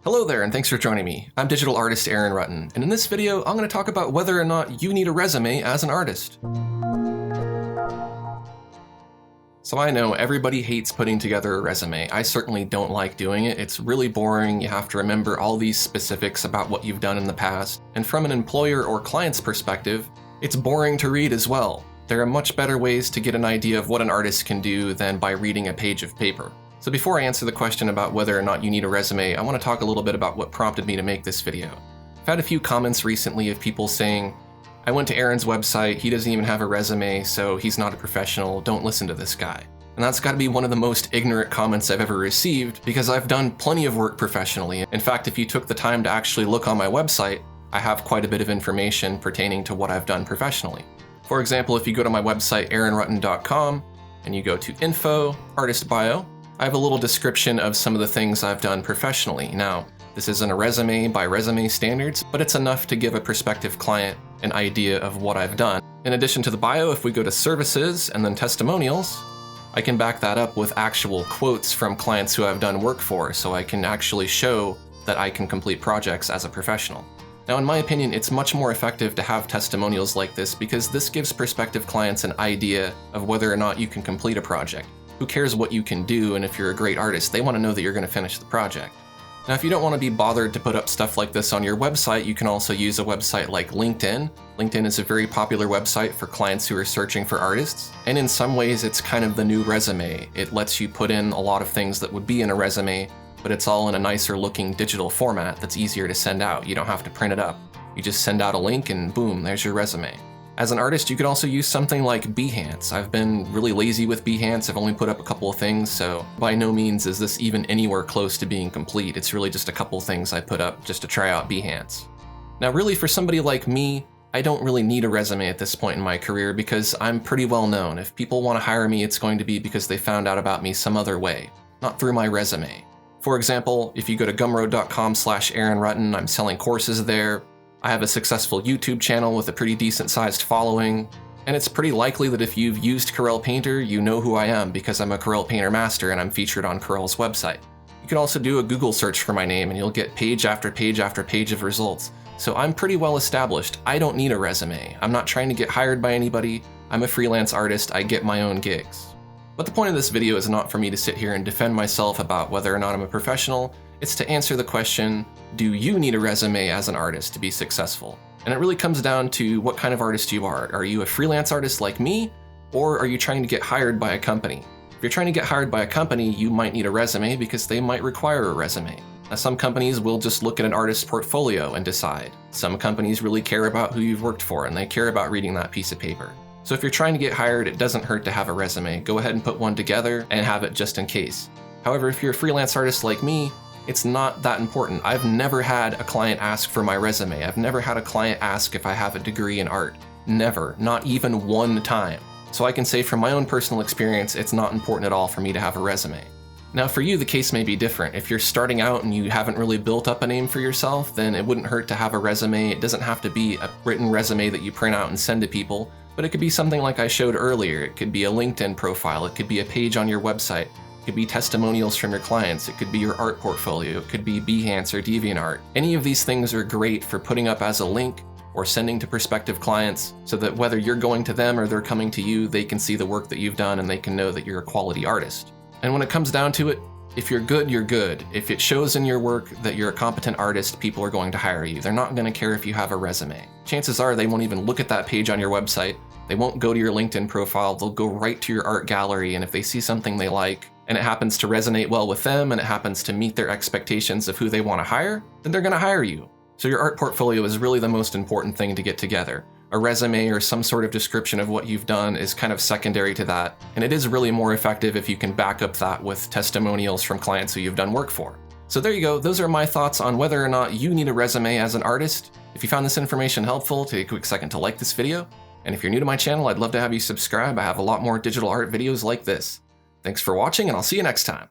Hello there, and thanks for joining me. I'm digital artist Aaron Rutten, and in this video, I'm going to talk about whether or not you need a resume as an artist. So I know everybody hates putting together a resume. I certainly don't like doing it. It's really boring. You have to remember all these specifics about what you've done in the past. And from an employer or client's perspective, it's boring to read as well. There are much better ways to get an idea of what an artist can do than by reading a page of paper. So before I answer the question about whether or not you need a resume, I want to talk a little bit about what prompted me to make this video. I've had a few comments recently of people saying, I went to Aaron's website, he doesn't even have a resume, so he's not a professional, don't listen to this guy. And that's got to be one of the most ignorant comments I've ever received, because I've done plenty of work professionally. In fact, if you took the time to actually look on my website, I have quite a bit of information pertaining to what I've done professionally. For example, if you go to my website, aaronrutten.com, and you go to Info, Artist Bio, I have a little description of some of the things I've done professionally. Now, this isn't a resume by resume standards, but it's enough to give a prospective client an idea of what I've done. In addition to the bio, if we go to services and then testimonials, I can back that up with actual quotes from clients who I've done work for, so I can actually show that I can complete projects as a professional. Now, in my opinion, it's much more effective to have testimonials like this because this gives prospective clients an idea of whether or not you can complete a project. Who cares what you can do, and if you're a great artist, they want to know that you're going to finish the project. Now, if you don't want to be bothered to put up stuff like this on your website, you can also use a website like LinkedIn. LinkedIn is a very popular website for clients who are searching for artists, and in some ways it's kind of the new resume. It lets you put in a lot of things that would be in a resume, but it's all in a nicer looking digital format that's easier to send out. You don't have to print it up. You just send out a link and boom, there's your resume. As an artist, you could also use something like Behance. I've been really lazy with Behance. I've only put up a couple of things, so by no means is this even anywhere close to being complete. It's really just a couple of things I put up just to try out Behance. Now, really, for somebody like me, I don't really need a resume at this point in my career because I'm pretty well known. If people want to hire me, it's going to be because they found out about me some other way, not through my resume. For example, if you go to gumroad.com/Aaron Rutten, I'm selling courses there. I have a successful YouTube channel with a pretty decent sized following, and it's pretty likely that if you've used Corel Painter, you know who I am because I'm a Corel Painter master and I'm featured on Corel's website. You can also do a Google search for my name and you'll get page after page after page of results. So I'm pretty well established. I don't need a resume. I'm not trying to get hired by anybody. I'm a freelance artist. I get my own gigs. But the point of this video is not for me to sit here and defend myself about whether or not I'm a professional. It's to answer the question, do you need a resume as an artist to be successful? And it really comes down to what kind of artist you are. Are you a freelance artist like me, or are you trying to get hired by a company? If you're trying to get hired by a company, you might need a resume because they might require a resume. Now, some companies will just look at an artist's portfolio and decide. Some companies really care about who you've worked for, and they care about reading that piece of paper. So if you're trying to get hired, it doesn't hurt to have a resume. Go ahead and put one together and have it just in case. However, if you're a freelance artist like me, it's not that important. I've never had a client ask for my resume. I've never had a client ask if I have a degree in art. Never, not even one time. So I can say from my own personal experience, it's not important at all for me to have a resume. Now for you, the case may be different. If you're starting out and you haven't really built up a name for yourself, then it wouldn't hurt to have a resume. It doesn't have to be a written resume that you print out and send to people, but it could be something like I showed earlier. It could be a LinkedIn profile. It could be a page on your website. It could be testimonials from your clients, it could be your art portfolio, it could be Behance or DeviantArt. Any of these things are great for putting up as a link or sending to prospective clients so that whether you're going to them or they're coming to you, they can see the work that you've done and they can know that you're a quality artist. And when it comes down to it, if you're good, you're good. If it shows in your work that you're a competent artist, people are going to hire you. They're not going to care if you have a resume. Chances are they won't even look at that page on your website. They won't go to your LinkedIn profile. They'll go right to your art gallery, and if they see something they like, and it happens to resonate well with them, and it happens to meet their expectations of who they want to hire, then they're going to hire you. So your art portfolio is really the most important thing to get together. A resume or some sort of description of what you've done is kind of secondary to that, and it is really more effective if you can back up that with testimonials from clients who you've done work for. So there you go, those are my thoughts on whether or not you need a resume as an artist. If you found this information helpful, take a quick second to like this video, and if you're new to my channel, I'd love to have you subscribe. I have a lot more digital art videos like this. Thanks for watching, and I'll see you next time.